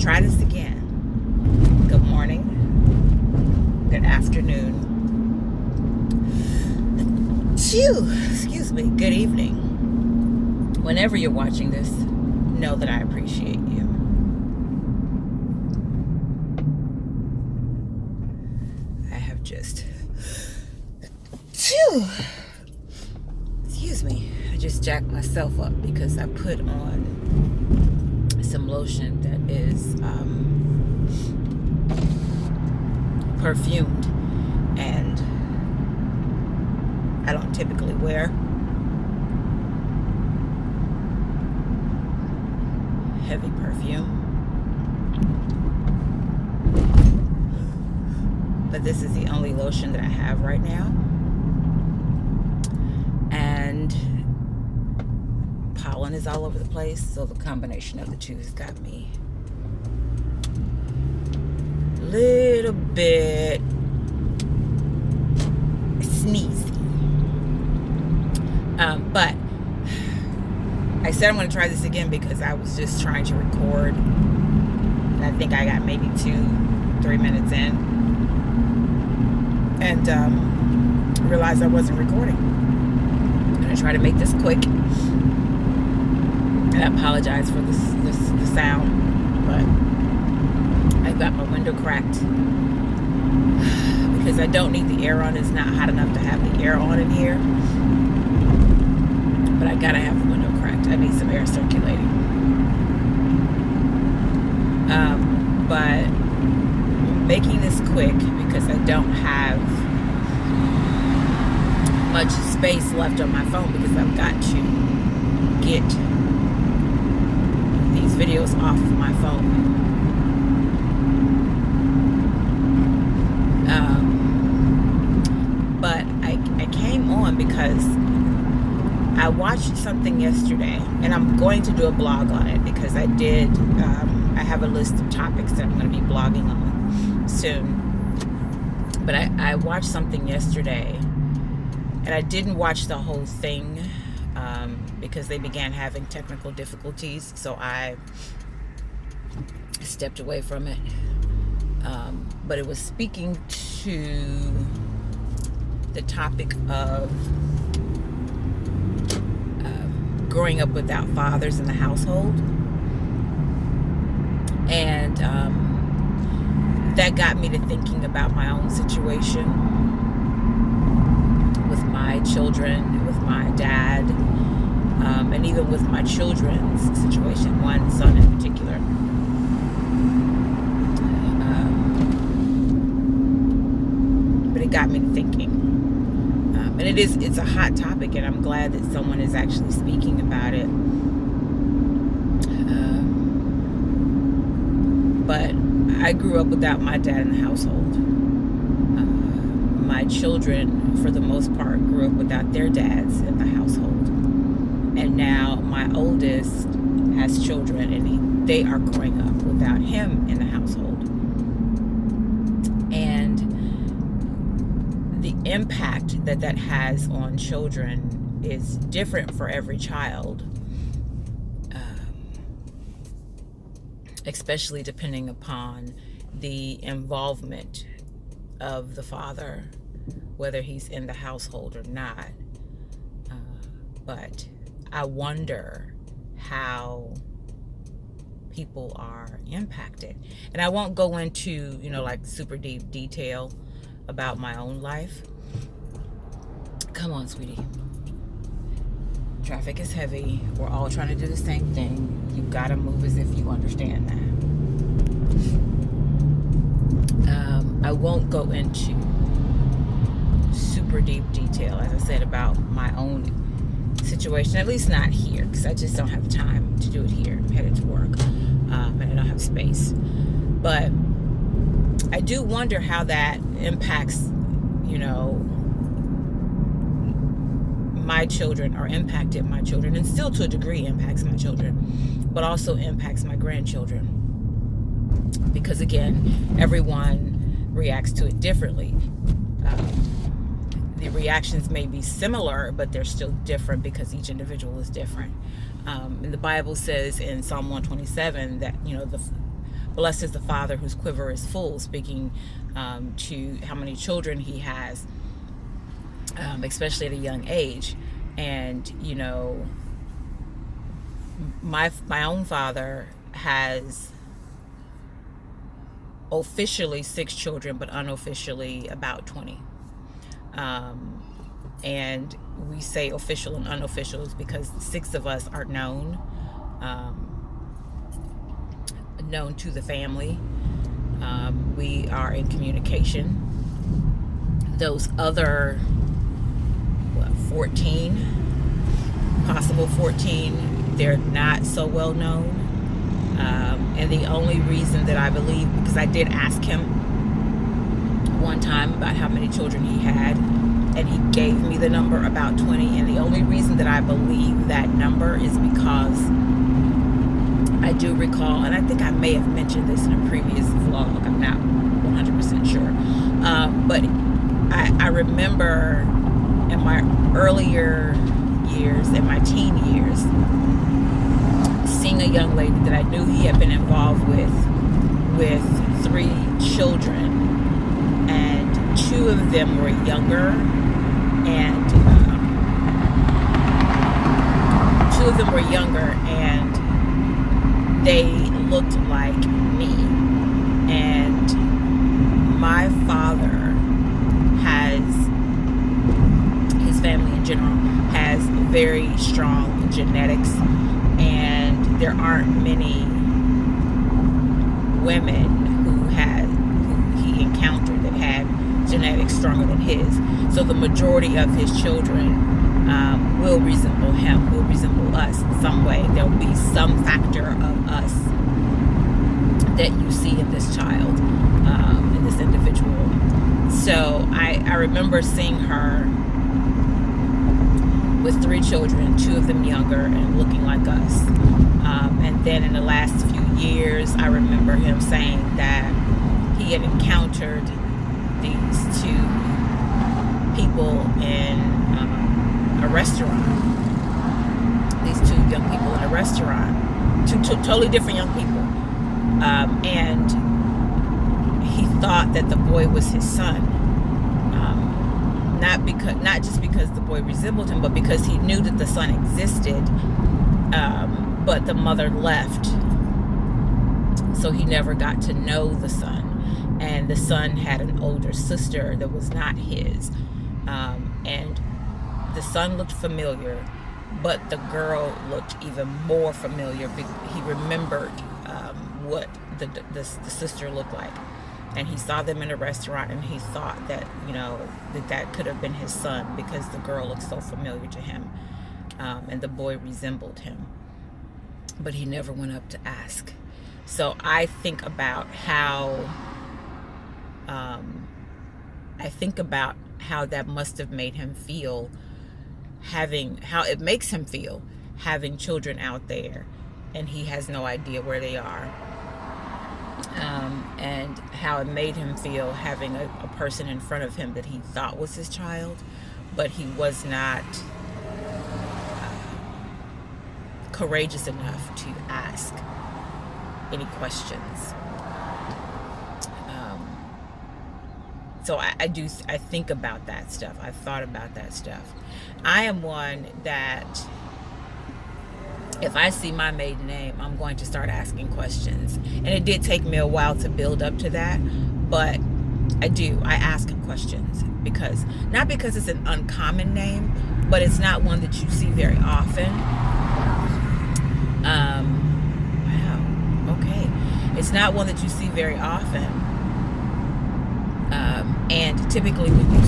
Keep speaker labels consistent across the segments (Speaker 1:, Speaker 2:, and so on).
Speaker 1: try this again. Good morning, good afternoon, excuse me, good evening. Whenever you're watching this, know that I appreciate you. I have just, excuse me, I just jacked myself up because I put on some lotion that is perfumed, and I don't typically wear heavy perfume, but this is the only lotion that I have right now, and pollen is all over the place, so the combination of the two has got me a little bit sneezy. But I said I'm going to try this again because I was just trying to record, and I think I got maybe 2-3 minutes in, and realized I wasn't recording. I'm going to try to make this quick, and I apologize for the sound, but I've got my window cracked because I don't need the air on. It's not hot enough to have the air on in here, but I gotta have the window cracked. I need some air circulating. But making this quick because I don't have much space left on my phone because I've got to get these videos off of my phone. But I came on because I watched something yesterday, and I'm going to do a blog on it because I have a list of topics that I'm going to be blogging on soon. But I watched something yesterday, and I didn't watch the whole thing because they began having technical difficulties, so I stepped away from it. But it was speaking to the topic of growing up without fathers in the household, and that got me to thinking about my own situation with my children, with my dad, and even with my children's situation, one son in particular. But it got me to thinking. And it's a hot topic, and I'm glad that someone is actually speaking about it. But I grew up without my dad in the household. My children, for the most part, grew up without their dads in the household. And now my oldest has children, and they are growing up without him in the household. And the impact that has on children is different for every child, especially depending upon the involvement of the father, whether he's in the household or not. But I wonder how people are impacted. And I won't go into, like super deep detail about my own life. Come on, sweetie. Traffic is heavy. We're all trying to do the same thing. You gotta move as if you understand that. I won't go into super deep detail, as I said, about my own situation, at least not here, because I just don't have time to do it here. I'm headed to work, and I don't have space. But I do wonder how that impacts, my children, or impacted my children, and still to a degree impacts my children, but also impacts my grandchildren. Because again, everyone reacts to it differently. The reactions may be similar, but they're still different because each individual is different. And the Bible says in Psalm 127 that, the Blessed is the father whose quiver is full, speaking to how many children he has, especially at a young age. And, you know, my own father has officially 6 children, but unofficially about 20. And we say official and unofficial because 6 of us are known to the family. We are in communication. Those other 14, possible 14, they're not so well known. And the only reason that I believe, because I did ask him one time about how many children he had, and he gave me the number about 20, and the only reason that I believe that number is because I do recall, and I think I may have mentioned this in a previous vlog, I'm not 100% sure, but I remember in my earlier years, in my teen years, seeing a young lady that I knew he had been involved with 3 children, and 2 of them were younger, and 2 of them were younger, and they looked like me. And my father has, his family in general, has very strong genetics, and there aren't many women who he encountered that had genetics stronger than his. So the majority of his children will resemble him, will resemble us in some way. There will be some factor of us that you see in this child, in this individual. So I remember seeing her with 3 children, 2 of them younger and looking like us. And then in the last few years, I remember him saying that he had encountered these 2 people in a restaurant. These 2 young people in a restaurant. 2 totally different young people. And he thought that the boy was his son. Not just because the boy resembled him, but because he knew that the son existed, but the mother left, so he never got to know the son. And the son had an older sister that was not his, and the son looked familiar, but the girl looked even more familiar. He remembered what the sister looked like. And he saw them in a restaurant, and he thought that, you know, that could have been his son because the girl looked so familiar to him, and the boy resembled him. But he never went up to ask. So I think about how that must have made him feel, how it makes him feel having children out there, and he has no idea where they are. And how it made him feel having a person in front of him that he thought was his child, but he was not courageous enough to ask any questions. So I think about that stuff. I've thought about that stuff. I am one that, if I see my maiden name, I'm going to start asking questions. And it did take me a while to build up to that, but I ask questions not because it's an uncommon name, but it's not one that you see very often. Wow, okay. It's not one that you see very often. And typically when you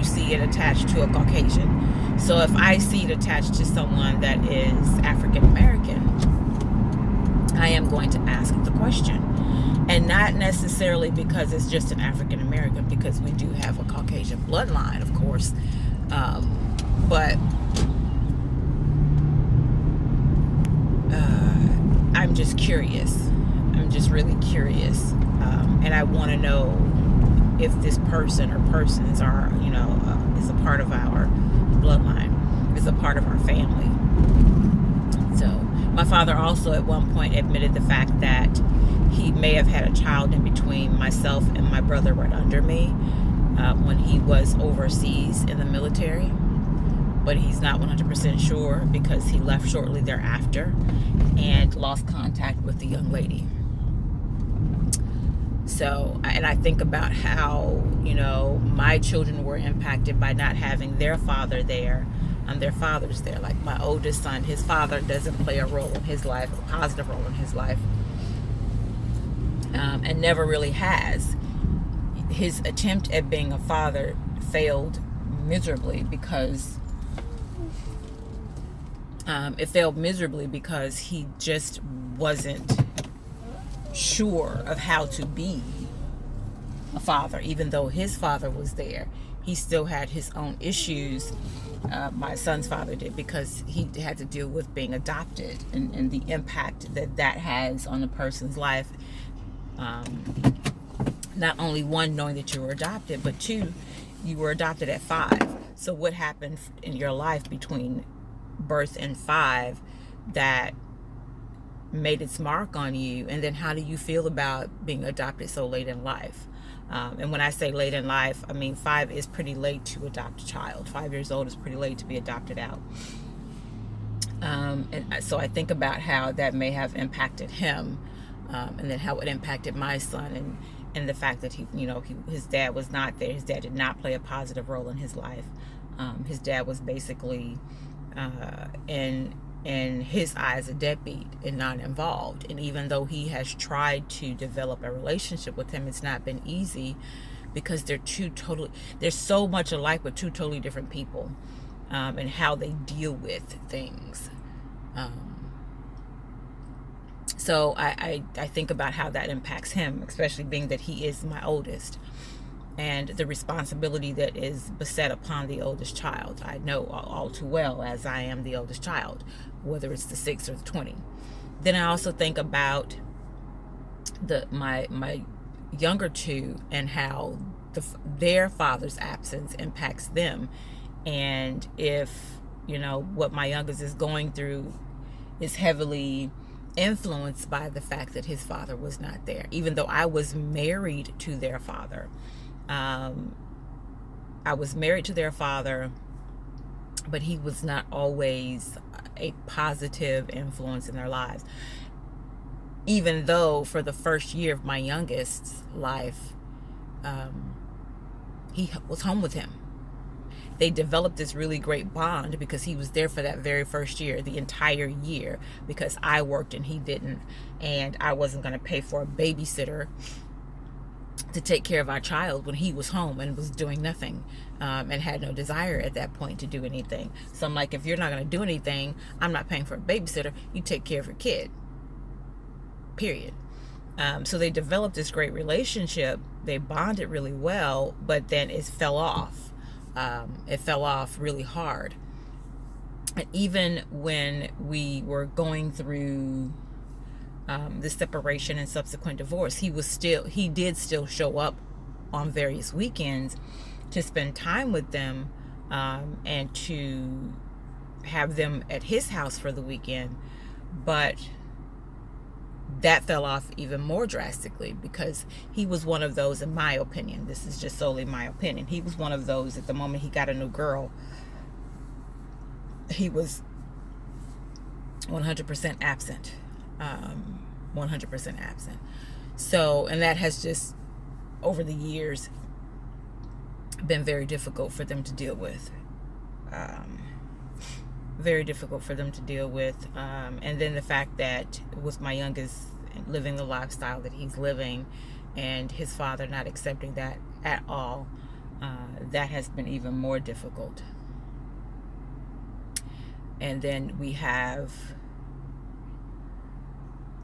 Speaker 1: see it attached to a Caucasian. So if I see it attached to someone that is African American, I am going to ask the question. And not necessarily because it's just an African American, because we do have a Caucasian bloodline, of course. But I'm just curious. I'm just really curious. And I want to know if this person or persons are, is a part of our bloodline, is a part of our family. So my father also at one point admitted the fact that he may have had a child in between myself and my brother right under me when he was overseas in the military, but he's not 100% sure because he left shortly thereafter and lost contact with the young lady. So, and I think about how, my children were impacted by not having their father there, and their fathers there. Like my oldest son, his father doesn't play a role in his life, a positive role in his life, and never really has. His attempt at being a father failed miserably because he just wasn't sure of how to be a father. Even though his father was there, he still had his own issues. My son's father did, because he had to deal with being adopted and the impact that has on a person's life. Not only one, knowing that you were adopted, but two, you were adopted at 5. So what happened in your life between birth and 5 that made its mark on you? And then how do you feel about being adopted so late in life? And when I say late in life, I mean 5 is pretty late to adopt a child. 5 years old is pretty late to be adopted out. And so I think about how that may have impacted him, and then how it impacted my son, and the fact that his dad was not there. His dad did not play a positive role in his life. His dad was basically, in his eyes, a deadbeat and not involved. And even though he has tried to develop a relationship with him, it's not been easy because they're so much alike, but two totally different people, and how they deal with things. So I think about how that impacts him, especially being that he is my oldest, and the responsibility that is beset upon the oldest child. I know all too well, as I am the oldest child, whether it's the 6 or the 20. Then I also think about my younger two and how their father's absence impacts them, and if what my youngest is going through is heavily influenced by the fact that his father was not there. Even though I was married to their father, but he was not always a positive influence in their lives. Even though for the first year of my youngest's life, he was home with him. They developed this really great bond because he was there for that very first year, the entire year, because I worked and he didn't, and I wasn't going to pay for a babysitter to take care of our child when he was home and was doing nothing, and had no desire at that point to do anything. So I'm like, if you're not going to do anything, I'm not paying for a babysitter. You take care of your kid, period. So they developed this great relationship. They bonded really well, but then it fell off. It fell off really hard. And even when we were going through the separation and subsequent divorce, he did still show up on various weekends to spend time with them, and to have them at his house for the weekend. But that fell off even more drastically because he was one of those, in my opinion, this is just solely my opinion, he was one of those, at the moment he got a new girl, he was 100% absent. 100% absent. So, and that has just, over the years, been very difficult for them to deal with. Very difficult for them to deal with. And then the fact that with my youngest living the lifestyle that he's living and his father not accepting that at all, that has been even more difficult. And then we have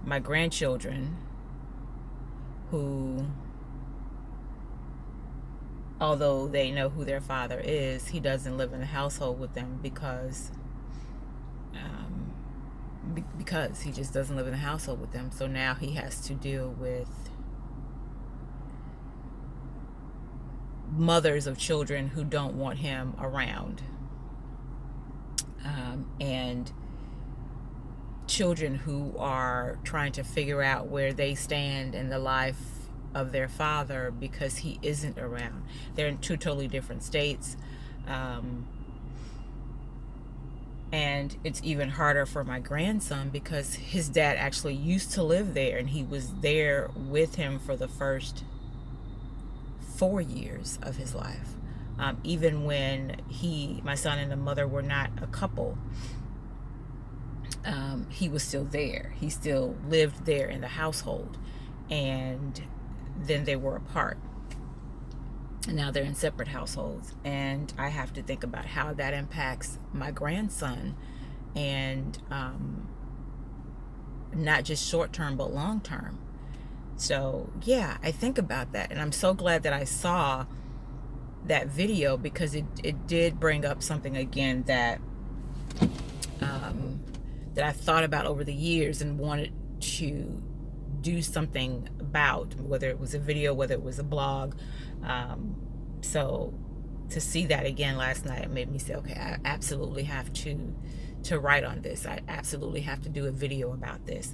Speaker 1: my grandchildren who, although they know who their father is, he doesn't live in the household with them because he just doesn't live in the household with them. So now he has to deal with mothers of children who don't want him around, and children who are trying to figure out where they stand in the life of their father because he isn't around. They're in two totally different states. And it's even harder for my grandson because his dad actually used to live there, and he was there with him for the first 4 years of his life. Even when my son and the mother were not a couple, he was still there. He still lived there in the household, and then they were apart. And now they're in separate households, and I have to think about how that impacts my grandson, and not just short term but long term. So yeah, I think about that, and I'm so glad that I saw that video, because it did bring up something again that that I've thought about over the years and wanted to do something about, whether it was a video, whether it was a blog. So to see that again last night, it made me say, okay, I absolutely have to write on this. I absolutely have to do a video about this.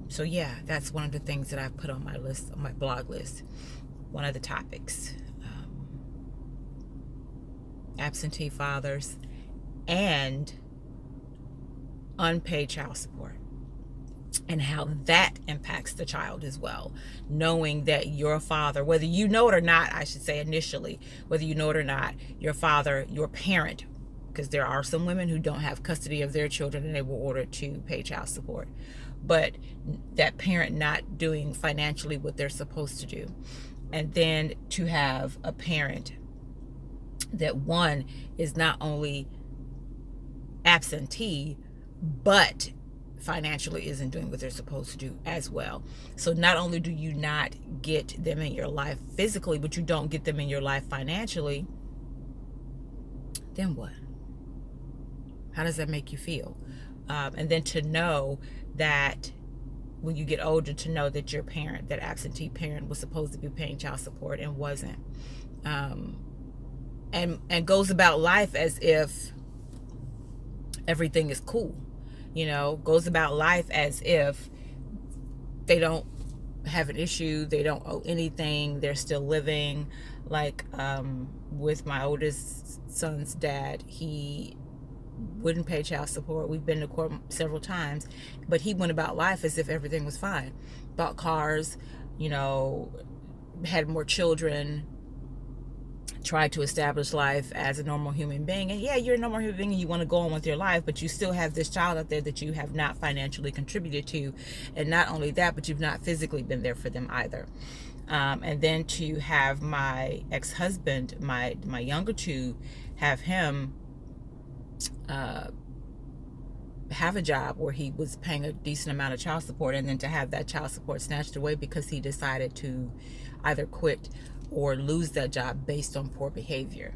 Speaker 1: So yeah, that's one of the things that I've put on my list, on my blog list. One of the topics, absentee fathers and unpaid child support, and how that impacts the child as well. Knowing that your father, whether you know it or not, I should say initially, whether you know it or not, your father, your parent, because there are some women who don't have custody of their children and they were ordered to pay child support, but that parent not doing financially what they're supposed to do. And then to have a parent that, one, is not only absentee, but financially isn't doing what they're supposed to do as well. So not only do you not get them in your life physically, but you don't get them in your life financially, then what? How does that make you feel? And then to know that when you get older, to know that your parent, that absentee parent, was supposed to be paying child support and wasn't, and goes about life as if everything is cool. Goes about life as if they don't have an issue, they don't owe anything, they're still living. Like with my oldest son's dad, he wouldn't pay child support. We've been to court several times, but he went about life as if everything was fine. Bought cars, had more children, tried to establish life as a normal human being. And yeah, you're a normal human being and you want to go on with your life, but you still have this child out there that you have not financially contributed to. And not only that, but you've not physically been there for them either. And then to have my ex-husband, my younger two, have him have a job where he was paying a decent amount of child support, and then to have that child support snatched away because he decided to either quit or lose that job based on poor behavior.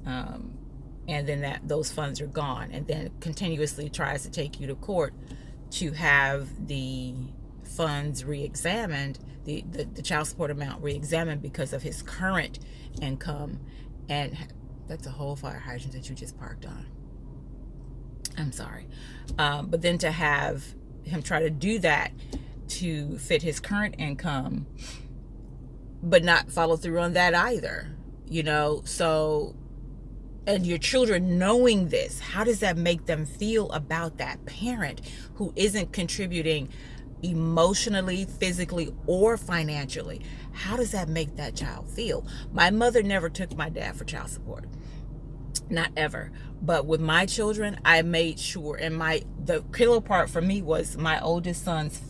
Speaker 1: And then those funds are gone, and then continuously tries to take you to court to have the funds re-examined, the child support amount re-examined because of his current income. And that's a whole fire hydrant that you just parked on. I'm sorry. But then to have him try to do that to fit his current income, but not follow through on that either, so, and your children knowing this, how does that make them feel about that parent who isn't contributing emotionally, physically, or financially? How does that make that child feel? My mother never took my dad for child support. Not ever. But with my children, I made sure, and the killer part for me was my oldest son's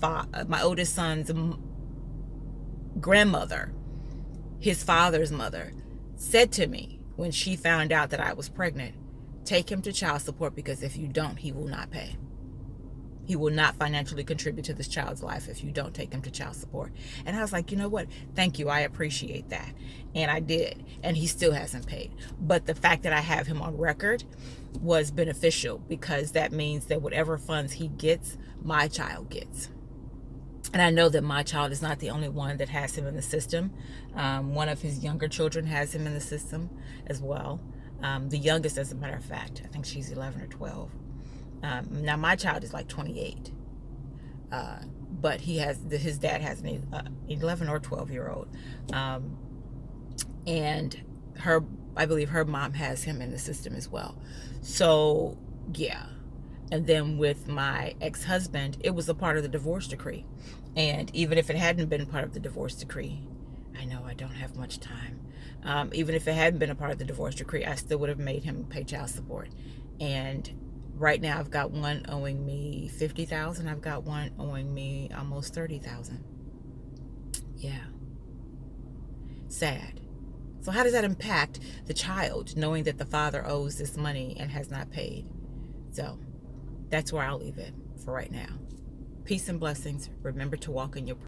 Speaker 1: grandmother, his father's mother, said to me when she found out that I was pregnant, take him to child support, because if you don't, he will not pay. He will not financially contribute to this child's life if you don't take him to child support. And I was like, you know what? Thank you. I appreciate that. And I did. And he still hasn't paid. But the fact that I have him on record was beneficial, because that means that whatever funds he gets, my child gets. And I know that my child is not the only one that has him in the system. One of his younger children has him in the system as well. The youngest, as a matter of fact, I think she's 11 or 12. Now my child is like 28, but his dad has an 11 or 12-year-old, and I believe her mom has him in the system as well. So yeah. And then with my ex-husband, it was a part of the divorce decree. And even if it hadn't been part of the divorce decree, I know I don't have much time. Even if it hadn't been a part of the divorce decree, I still would have made him pay child support. And right now I've got one owing me $50,000. I've got one owing me almost $30,000. Yeah. Sad. So how does that impact the child, knowing that the father owes this money and has not paid? So that's where I'll leave it for right now. Peace and blessings. Remember to walk in your